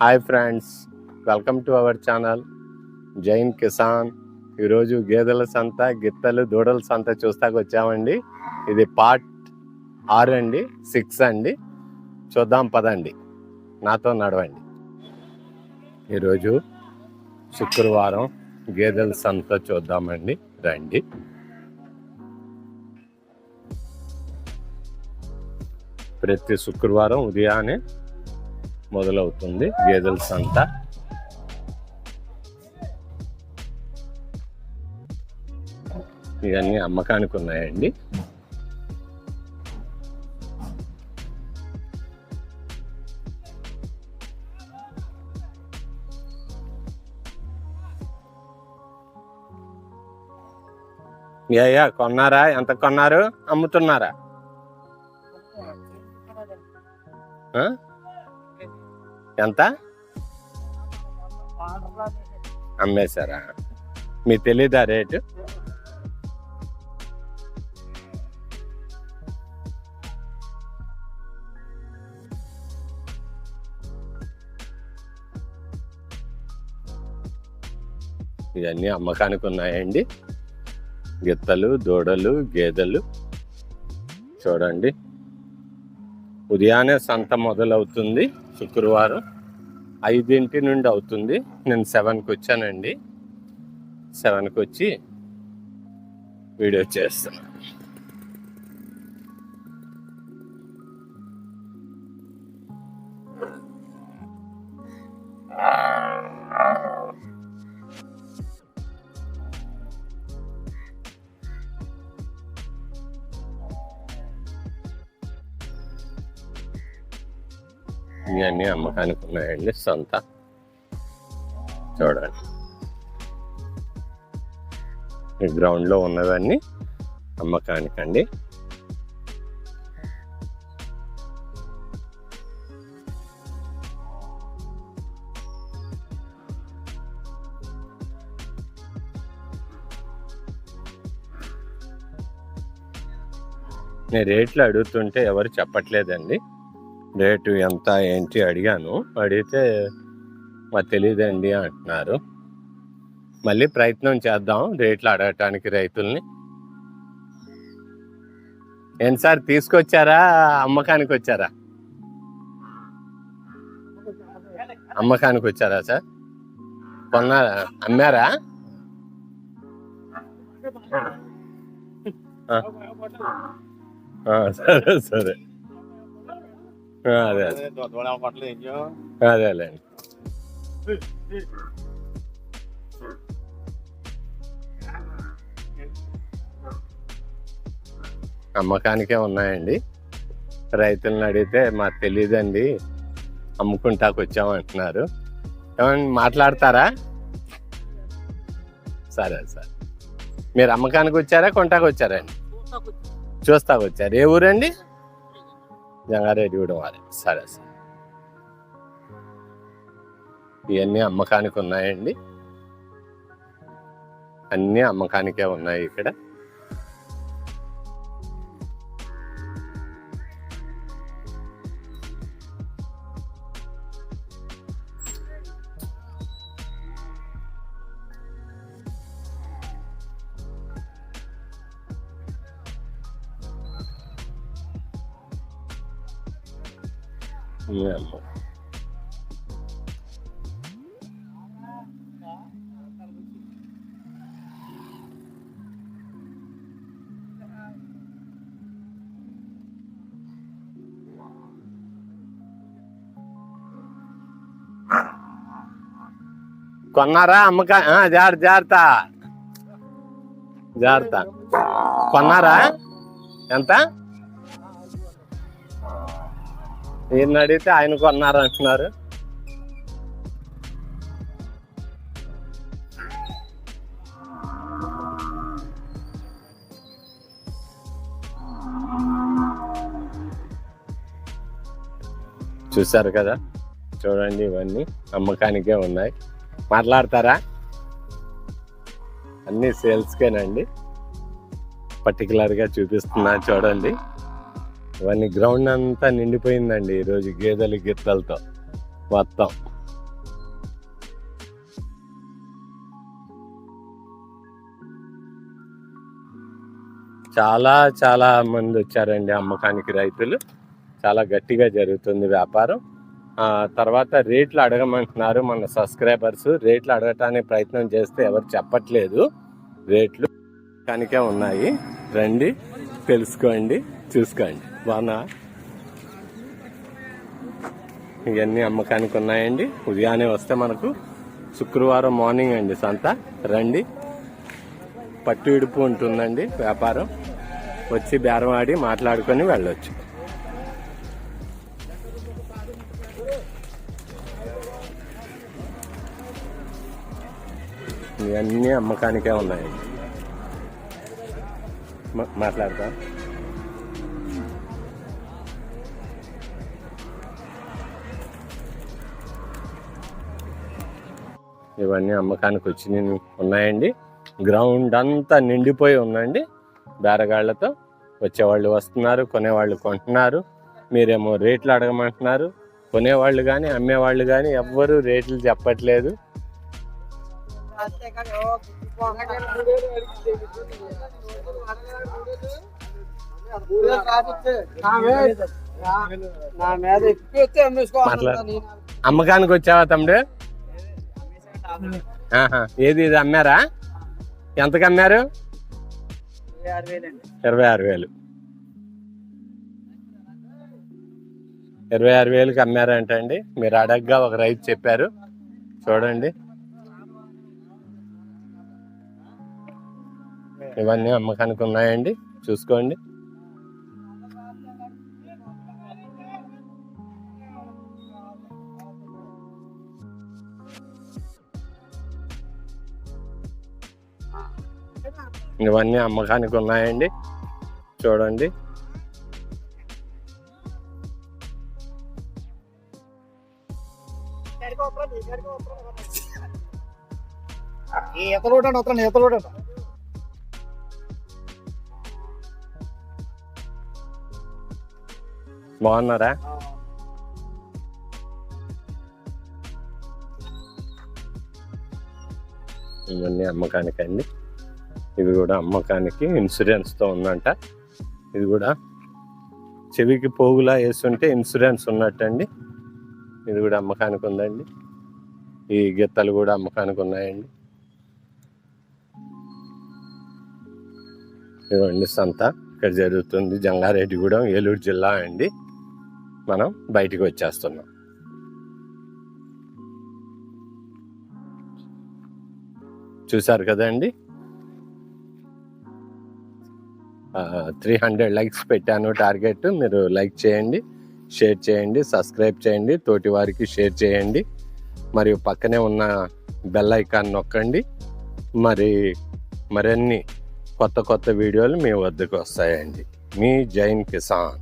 Hi friends, welcome to our channel Jain Kisan. ఈరోజు గేదెల సంత, గిత్తలు, దూడల సంత చూస్తాకు వచ్చామండి. ఇది పార్ట్ 6 అండి, 6 అండి. చూద్దాం పదండి, నాతో నడవండి. ఈరోజు శుక్రవారం గేదెల సంత చూద్దామండి, రండి. ప్రతి శుక్రవారం ఉదయాన్నే మొదలవుతుంది గేదెల సంత. ఇవన్నీ అమ్మకానికి ఉన్నాయండి. కొన్నారా? ఎంత కొన్నారు? అమ్ముతున్నారా? ఎంత అమ్మేశారా? మీకు తెలీదా రేటు? ఇవన్నీ అమ్మకానికి ఉన్నాయండి. గిత్తలు, దూడలు, గేదెలు. చూడండి, ఉదయాన్నే సంత మొదలవుతుంది. శుక్రవారం 5 నుండి అవుతుంది. నేను 7కి వచ్చానండి. 7కి వచ్చి వీడియో చేస్తాను. ఇవన్నీ అమ్మకానికి ఉన్నాయండి. సంత చూడండి, ఈ గ్రౌండ్లో ఉన్నవన్నీ అమ్మకానికండి. నేను రేట్లు అడుగుతుంటే ఎవరు చెప్పట్లేదండి. రేటు ఎంత ఏంటి అడిగాను. అడిగితే మాకు తెలియదండి అంటున్నారు. మళ్ళీ ప్రయత్నం చేద్దాం రేట్లు అడగటానికి రైతుల్ని. ఏంటి సార్, తీసుకొచ్చారా అమ్మకానికి వచ్చారా? అమ్మకానికి వచ్చారా సార్? కొన్నారా? అమ్మారా? సరే సరే, అదేలేండి. అమ్మకానికే ఉన్నాయండి. రైతులను అడిగితే మాకు తెలియదండి, అమ్ముకుంటాకు వచ్చామంటున్నారు. ఏమన్నా మాట్లాడతారా? సరే సార్. మీరు అమ్మకానికి వచ్చారా, కొంటాకు వచ్చారండి? చూస్తాకు వచ్చారు. ఏ ఊరండి? జంగారెడ్డి కూడా వారే. సరే సార్. ఇవన్నీ అమ్మకానికి ఉన్నాయండి. అన్నీ అమ్మకానికే ఉన్నాయి ఇక్కడ. కొన్నారా? అమ్మకా జాగ్రత్త జాగ్రత్త. కొన్నారా? ఎంత? ఈయన అడిగితే ఆయన కొన్నారు అంటున్నారు. చూసారు కదా, చూడండి, ఇవన్నీ అమ్మకానికే ఉన్నాయి. మాట్లాడతారా? అన్నీ సేల్స్కేనండి. పర్టికులర్గా చూపిస్తున్నా చూడండి. ఇవన్నీ గ్రౌండ్ అంతా నిండిపోయిందండి ఈరోజు గేదెలు గిత్తలతో మొత్తం. చాలా చాలా మంది వచ్చారండి అమ్మకానికి. రైతులు చాలా గట్టిగా జరుగుతుంది వ్యాపారం. తర్వాత రేట్లు అడగమంటున్నారు మన సబ్స్క్రైబర్స్. రేట్లు అడగటానికి ప్రయత్నం చేస్తే ఎవరు చెప్పట్లేదు. రేట్లు కనుకే ఉన్నాయి. రండి, తెలుసుకోండి, చూసుకోండి. బాగున్నా? ఇవన్నీ అమ్మకానికి ఉన్నాయండి. ఉదయాన్నే వస్తే మనకు శుక్రవారం మార్నింగ్ అండి సంత. రండి, పట్టు ఇడుపు ఉంటుందండి వ్యాపారం. వచ్చి బేరం ఆడి మాట్లాడుకొని వెళ్ళొచ్చు. ఇవన్నీ అమ్మకానికే ఉన్నాయండి. మాట్లాడతా. ఇవన్నీ అమ్మకానికి వచ్చి ఉన్నాయండి. గ్రౌండ్ అంతా నిండిపోయి ఉందండి బేరగాళ్లతో. వచ్చేవాళ్ళు వస్తున్నారు, కొనేవాళ్ళు కొంటున్నారు. మీరేమో రేట్లు అడగమంటున్నారు. కొనేవాళ్ళు కానీ అమ్మేవాళ్ళు కానీ ఎవ్వరూ రేట్లు చెప్పట్లేదు. అమ్మకానికి వచ్చావా తమ్ముడు? ఏది ఇది అమ్మారా? ఎంతకు అమ్మారు? 26,000. 26,000కి అమ్మారంటండి. మీరు అడగ్గా ఒక రైతు చెప్పారు. చూడండి, ఇవన్నీ అమ్మకానికి ఉన్నాయండి. చూసుకోండి. ఇవన్నీ అమ్మకానికి ఉన్నాయండి. చూడండి. బాగున్నారా? ఇవన్నీ అమ్మకానికి అండి. ఇది కూడా అమ్మకానికి ఇన్సూరెన్స్తో ఉందంట. ఇది కూడా చెవికి పోగులా వేస్తుంటే ఇన్సూరెన్స్ ఉన్నట్టండి. ఇది కూడా అమ్మకానికి ఉందండి. ఈ గిత్తలు కూడా అమ్మకానికి ఉన్నాయండి. ఇవ్వండి సంత ఇక్కడ జరుగుతుంది. జంగారెడ్డిగూడెం, ఏలూరు జిల్లా అండి. మనం బయటికి వచ్చేస్తున్నాం. చూసారు కదండి, 300 లైక్స్ పెట్టాను టార్గెట్. మీరు లైక్ చేయండి, షేర్ చేయండి, సబ్స్క్రైబ్ చేయండి, తోటి వారికి షేర్ చేయండి. మరియు పక్కనే ఉన్న బెల్ ఐకాన్ నొక్కండి. మరిన్ని కొత్త వీడియోలు మీ వద్దకు వస్తాయండి. మీ జైన్ కిసాన్.